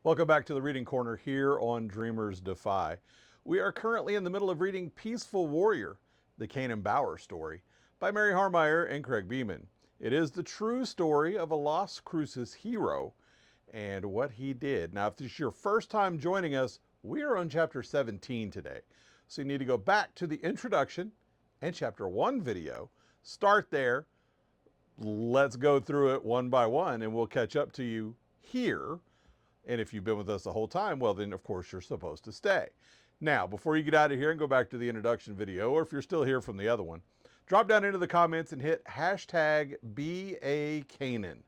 Welcome back to the Reading Corner here on Dreamers Defy. We are currently in the middle of reading Peaceful Warrior, the Canaan Bower Story, by Mary Haarmeyer and Craig Beeman. It is the true story of a Las Cruces hero and what he did. Now, if this is your first time joining us, we are on chapter 17 today. So you need to go back to the introduction and chapter 1 video. Start there. Let's go through it one by one, and we'll catch up to you here. And if you've been with us the whole time, well, then, of course, you're supposed to stay. Now, before you get out of here and go back to the introduction video, or if you're still here from the other one, drop down into the comments and hit hashtag BeACanaan.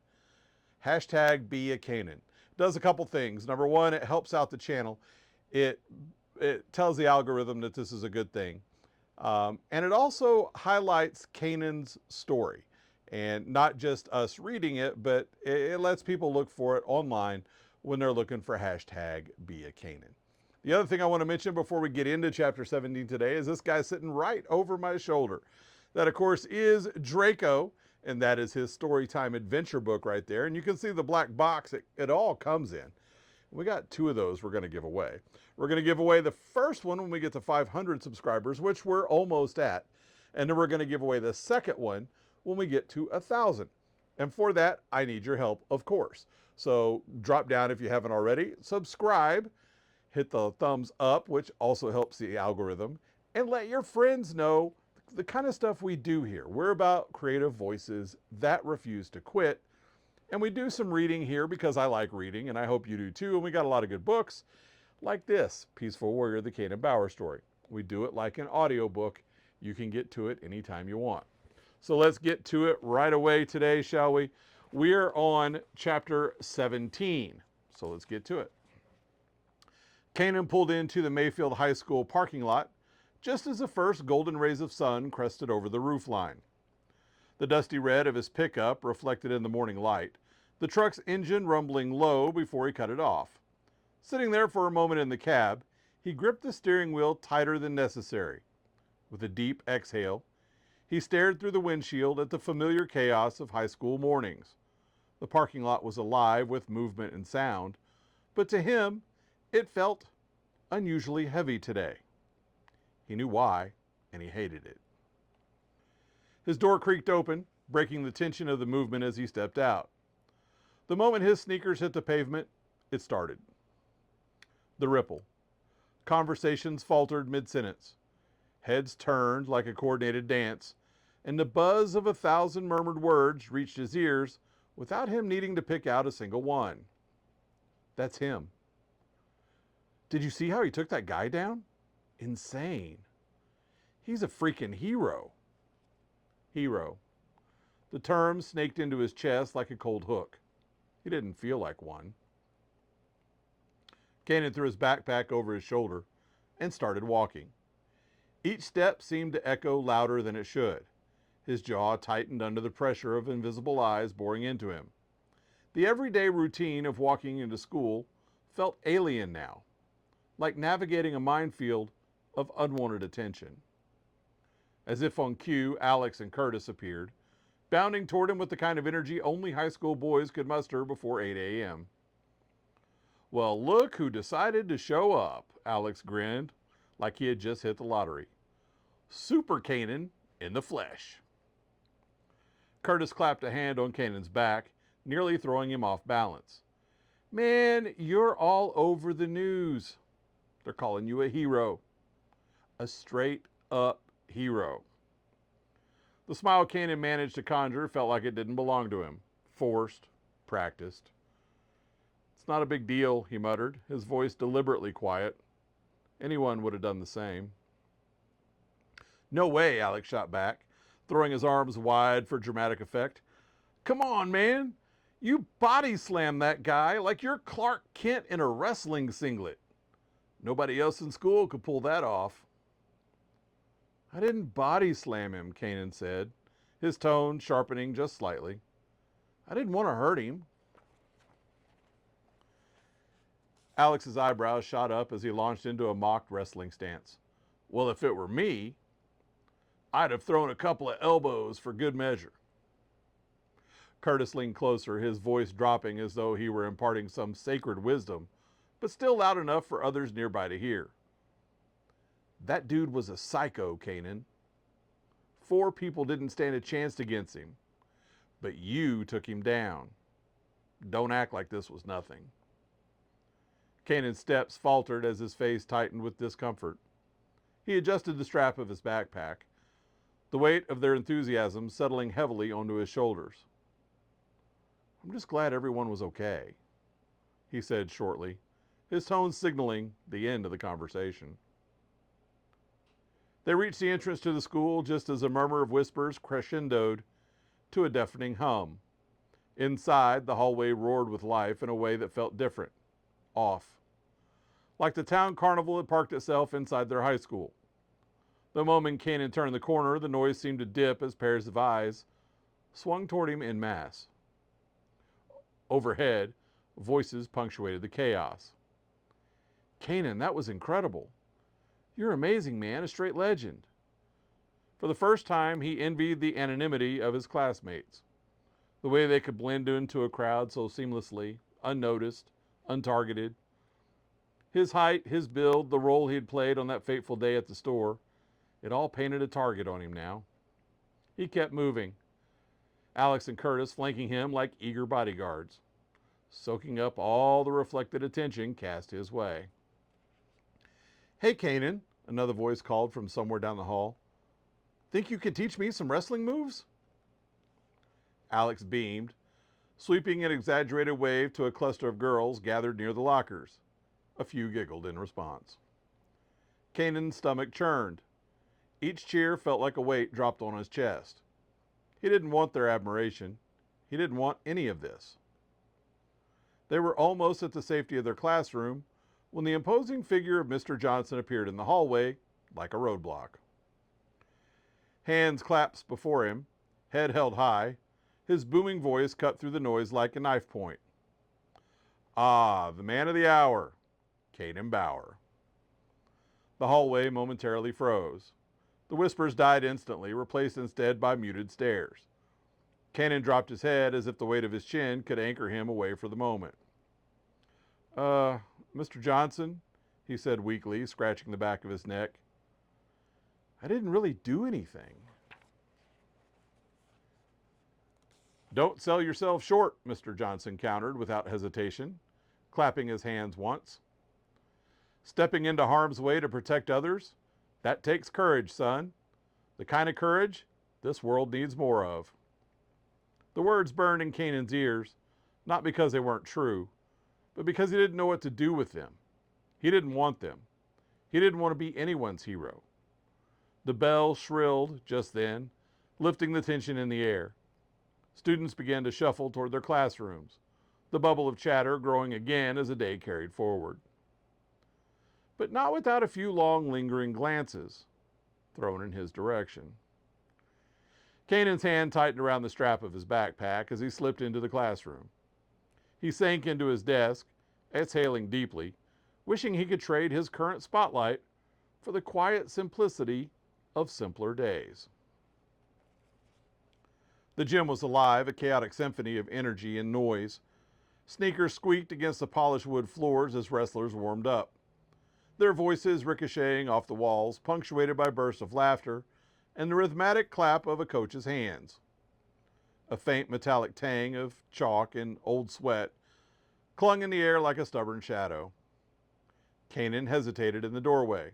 Hashtag BeACanaan. It does a couple things. Number one, it helps out the channel. It tells the algorithm that this is a good thing. And it also highlights Canaan's story. And not just us reading it, but it lets people look for it online when they're looking for hashtag BeACanaan. The other thing I want to mention before we get into chapter 17 today is this guy sitting right over my shoulder. That, of course, is Draco, and that is his Storytime adventure book right there. And you can see the black box it all comes in. We got 2 of those we're going to give away. We're going to give away the first one when we get to 500 subscribers, which we're almost at. And then we're going to give away the second one when we get to 1,000. And for that, I need your help, of course. So drop down if you haven't already, subscribe, hit the thumbs up, which also helps the algorithm, and let your friends know the kind of stuff we do here. We're about creative voices that refuse to quit. And we do some reading here because I like reading, and I hope you do too. And we got a lot of good books like this, Peaceful Warrior, the Canaan Bower Story. We do it like an audiobook. You can get to it anytime you want. So let's get to it right away today, shall we? We're on chapter 17, so let's get to it. Canaan pulled into the Mayfield High School parking lot just as the first golden rays of sun crested over the roofline. The dusty red of his pickup reflected in the morning light, the truck's engine rumbling low before he cut it off. Sitting there for a moment in the cab, he gripped the steering wheel tighter than necessary. With a deep exhale, he stared through the windshield at the familiar chaos of high school mornings. The parking lot was alive with movement and sound, but to him, it felt unusually heavy today. He knew why, and he hated it. His door creaked open, breaking the tension of the movement as he stepped out. The moment his sneakers hit the pavement, it started. The ripple. Conversations faltered mid-sentence. Heads turned like a coordinated dance, and the buzz of 1,000 murmured words reached his ears without him needing to pick out a single one. That's him. Did you see how he took that guy down? Insane. He's a freaking hero. Hero. The term snaked into his chest like a cold hook. He didn't feel like one. Canaan threw his backpack over his shoulder and started walking. Each step seemed to echo louder than it should. His jaw tightened under the pressure of invisible eyes boring into him. The everyday routine of walking into school felt alien now, like navigating a minefield of unwanted attention. As if on cue, Alex and Curtis appeared, bounding toward him with the kind of energy only high school boys could muster before 8 a.m. Well, look who decided to show up, Alex grinned, like he had just hit the lottery. Super Canaan in the flesh. Curtis clapped a hand on Canaan's back, nearly throwing him off balance. Man, you're all over the news. They're calling you a hero. A straight-up hero. The smile Canaan managed to conjure felt like it didn't belong to him. Forced, practiced. It's not a big deal, he muttered, his voice deliberately quiet. Anyone would have done the same. No way, Alex shot back, throwing his arms wide for dramatic effect. Come on, man. You body slammed that guy like you're Clark Kent in a wrestling singlet. Nobody else in school could pull that off. I didn't body slam him, Canaan said, his tone sharpening just slightly. I didn't want to hurt him. Alex's eyebrows shot up as he launched into a mock wrestling stance. Well, if it were me, I'd have thrown a couple of elbows for good measure. Curtis leaned closer, his voice dropping as though he were imparting some sacred wisdom but still loud enough for others nearby to hear. That dude was a psycho, Canaan. 4 people didn't stand a chance against him, but you took him down. Don't act like this was nothing. Canaan's steps faltered as his face tightened with discomfort. He adjusted the strap of his backpack, the weight of their enthusiasm settling heavily onto his shoulders. I'm just glad everyone was okay, he said shortly, his tone signaling the end of the conversation. They reached the entrance to the school just as a murmur of whispers crescendoed to a deafening hum. Inside, the hallway roared with life in a way that felt different, off. Like the town carnival had parked itself inside their high school. The moment Canaan turned the corner, the noise seemed to dip as pairs of eyes swung toward him en masse. Overhead, voices punctuated the chaos. Canaan, that was incredible. You're amazing, man, a straight legend. For the first time, he envied the anonymity of his classmates, the way they could blend into a crowd so seamlessly, unnoticed, untargeted. His height, his build, the role he had played on that fateful day at the store, it all painted a target on him now. He kept moving, Alex and Curtis flanking him like eager bodyguards, soaking up all the reflected attention cast his way. Hey, Canaan, another voice called from somewhere down the hall. Think you could teach me some wrestling moves? Alex beamed, sweeping an exaggerated wave to a cluster of girls gathered near the lockers. A few giggled in response. Canaan's stomach churned. Each cheer felt like a weight dropped on his chest. He didn't want their admiration. He didn't want any of this. They were almost at the safety of their classroom when the imposing figure of Mr. Johnson appeared in the hallway like a roadblock. Hands clasped before him, head held high, his booming voice cut through the noise like a knife point. Ah, the man of the hour, Canaan Bower. The hallway momentarily froze. The whispers died instantly, replaced instead by muted stares. Canaan dropped his head as if the weight of his chin could anchor him away for the moment. Mr. Johnson, he said weakly, scratching the back of his neck. I didn't really do anything. Don't sell yourself short, Mr. Johnson countered without hesitation, clapping his hands once. Stepping into harm's way to protect others, that takes courage, son. The kind of courage this world needs more of. The words burned in Canaan's ears, not because they weren't true, but because he didn't know what to do with them. He didn't want them. He didn't want to be anyone's hero. The bell shrilled just then, lifting the tension in the air. Students began to shuffle toward their classrooms, the bubble of chatter growing again as the day carried forward. But not without a few long, lingering glances thrown in his direction. Canaan's hand tightened around the strap of his backpack as he slipped into the classroom. He sank into his desk, exhaling deeply, wishing he could trade his current spotlight for the quiet simplicity of simpler days. The gym was alive, a chaotic symphony of energy and noise. Sneakers squeaked against the polished wood floors as wrestlers warmed up, their voices ricocheting off the walls, punctuated by bursts of laughter and the rhythmic clap of a coach's hands. A faint metallic tang of chalk and old sweat clung in the air like a stubborn shadow. Canaan hesitated in the doorway.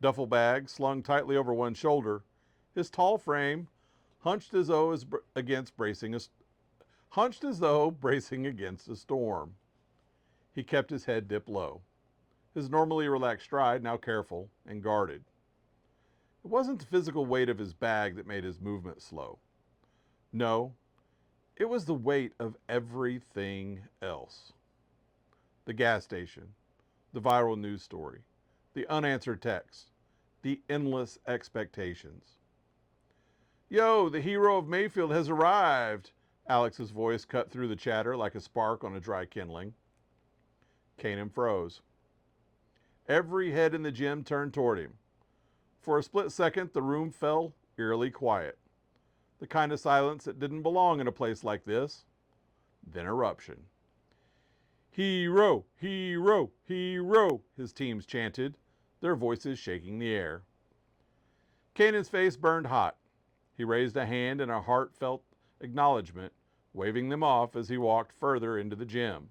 Duffel bag slung tightly over one shoulder, his tall frame hunched as though bracing against a storm. He kept his head dipped low, his normally relaxed stride now careful and guarded. It wasn't the physical weight of his bag that made his movement slow. No, it was the weight of everything else. The gas station, the viral news story, the unanswered texts, the endless expectations. Yo, the hero of Mayfield has arrived, Alex's voice cut through the chatter like a spark on a dry kindling. Canaan froze. Every head in the gym turned toward him. For a split second, the room fell eerily quiet. The kind of silence that didn't belong in a place like this. Then eruption. "Hero! Hero! Hero!" his teams chanted, their voices shaking the air. Canaan's face burned hot. He raised a hand in a heartfelt acknowledgement, waving them off as he walked further into the gym.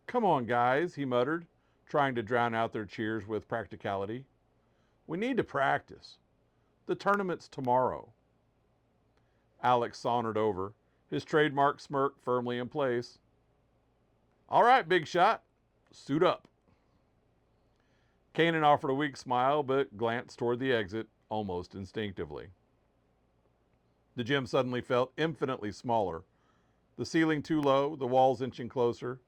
"Come on, guys," he muttered, trying to drown out their cheers with practicality. "We need to practice. The tournament's tomorrow." Alex sauntered over, his trademark smirk firmly in place. "All right, big shot. Suit up." Canaan offered a weak smile, but glanced toward the exit almost instinctively. The gym suddenly felt infinitely smaller, the ceiling too low, the walls inching closer.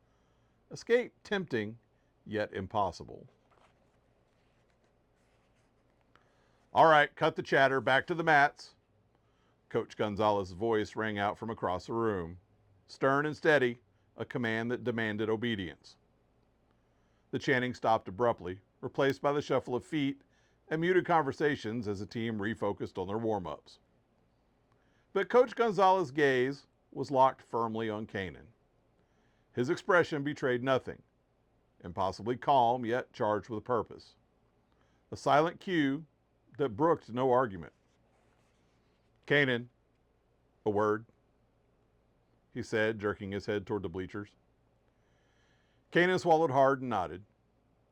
Escape tempting, yet impossible. "All right, cut the chatter. Back to the mats." Coach Gonzalez's voice rang out from across the room, stern and steady, a command that demanded obedience. The chanting stopped abruptly, replaced by the shuffle of feet and muted conversations as the team refocused on their warm-ups. But Coach Gonzalez's gaze was locked firmly on Canaan. His expression betrayed nothing, impossibly calm yet charged with purpose. A silent cue that brooked no argument. "Canaan, a word," he said, jerking his head toward the bleachers. Canaan swallowed hard and nodded,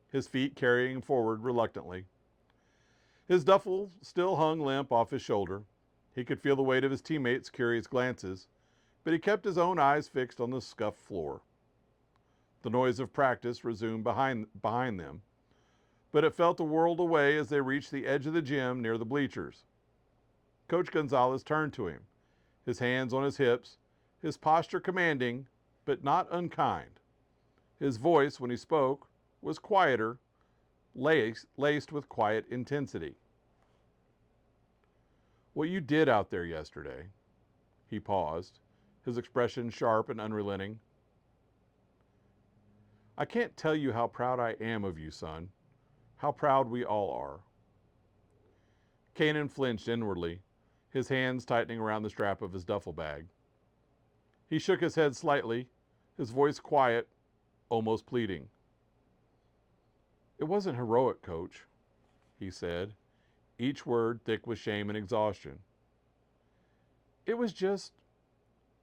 his feet carrying forward reluctantly. His duffel still hung limp off his shoulder. He could feel the weight of his teammates' curious glances, but he kept his own eyes fixed on the scuffed floor. The noise of practice resumed behind them, but it felt a world away as they reached the edge of the gym near the bleachers. Coach Gonzalez turned to him, his hands on his hips, his posture commanding, but not unkind. His voice, when he spoke, was quieter, laced with quiet intensity. "What you did out there yesterday," he paused, his expression sharp and unrelenting. "I can't tell you how proud I am of you, son. How proud we all are." Canaan flinched inwardly, his hands tightening around the strap of his duffel bag. He shook his head slightly, his voice quiet, almost pleading. "It wasn't heroic, Coach," he said, each word thick with shame and exhaustion. "It was just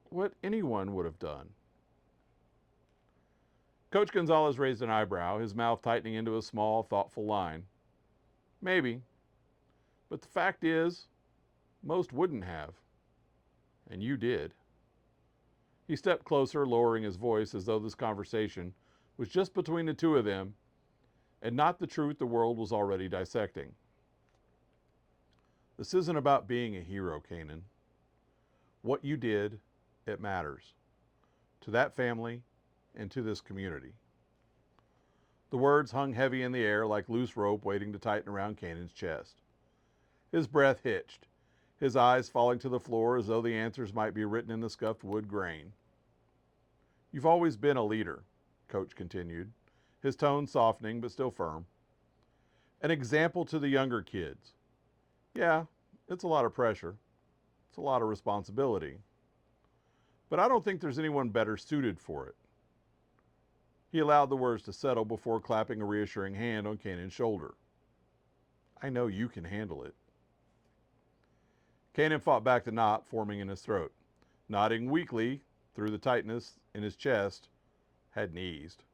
what anyone would have done." Coach Gonzalez raised an eyebrow, his mouth tightening into a small, thoughtful line. "Maybe. But the fact is, most wouldn't have. And you did." He stepped closer, lowering his voice as though this conversation was just between the two of them and not the truth the world was already dissecting. "This isn't about being a hero, Canaan. What you did, it matters. To that family and to this community." The words hung heavy in the air like loose rope waiting to tighten around Canaan's chest. His breath hitched, his eyes falling to the floor as though the answers might be written in the scuffed wood grain. "You've always been a leader," Coach continued, his tone softening but still firm. "An example to the younger kids. Yeah, it's a lot of pressure. It's a lot of responsibility. But I don't think there's anyone better suited for it." He allowed the words to settle before clapping a reassuring hand on Canaan's shoulder. "I know you can handle it." Canaan fought back the knot forming in his throat, nodding weakly through the tightness in his chest, had eased.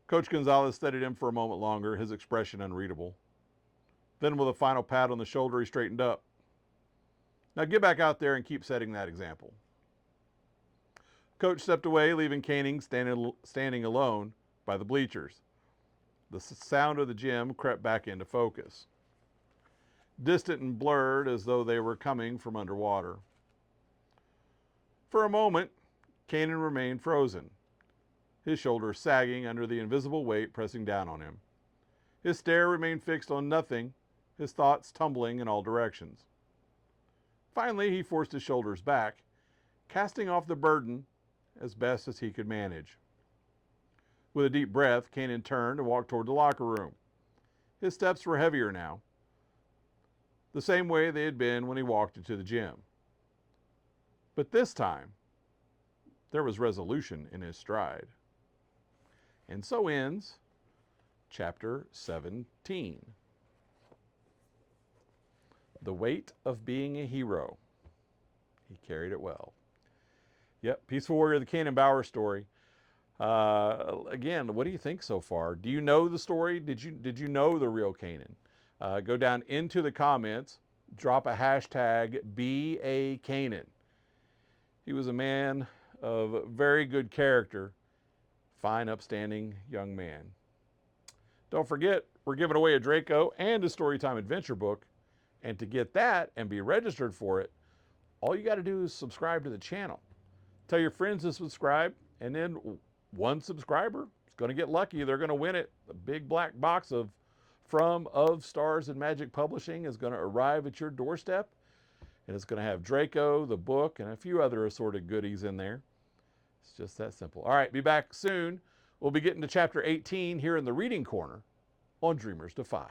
Coach Gonzalez studied him for a moment longer, his expression unreadable. Then with a final pat on the shoulder, he straightened up. "Now get back out there and keep setting that example." Coach stepped away, leaving Canaan standing alone by the bleachers. The sound of the gym crept back into focus, distant and blurred as though they were coming from underwater. For a moment, Canaan remained frozen, his shoulders sagging under the invisible weight pressing down on him. His stare remained fixed on nothing, his thoughts tumbling in all directions. Finally, he forced his shoulders back, casting off the burden as best as he could manage. With a deep breath, Canaan turned and walked toward the locker room. His steps were heavier now, the same way they had been when he walked into the gym. But this time, there was resolution in his stride. And so ends chapter 17. The weight of being a hero. He carried it well. Yep, Peaceful Warrior, the Canaan Bower Story. Again, what do you think so far? Do you know the story? Did you know the real Canaan? Go down into the comments, drop a hashtag BeACanaan. He was a man of very good character, fine, upstanding young man. Don't forget, we're giving away a Draco and a Storytime adventure book. And to get that and be registered for it, all you got to do is subscribe to the channel. Tell your friends to subscribe, and then one subscriber is going to get lucky. They're going to win it. The big black box of Stars and Magic Publishing is going to arrive at your doorstep, and it's going to have Draco, the book, and a few other assorted goodies in there. It's just that simple. All right, be back soon. We'll be getting to chapter 18 here in the Reading Corner on Dreamers Defy.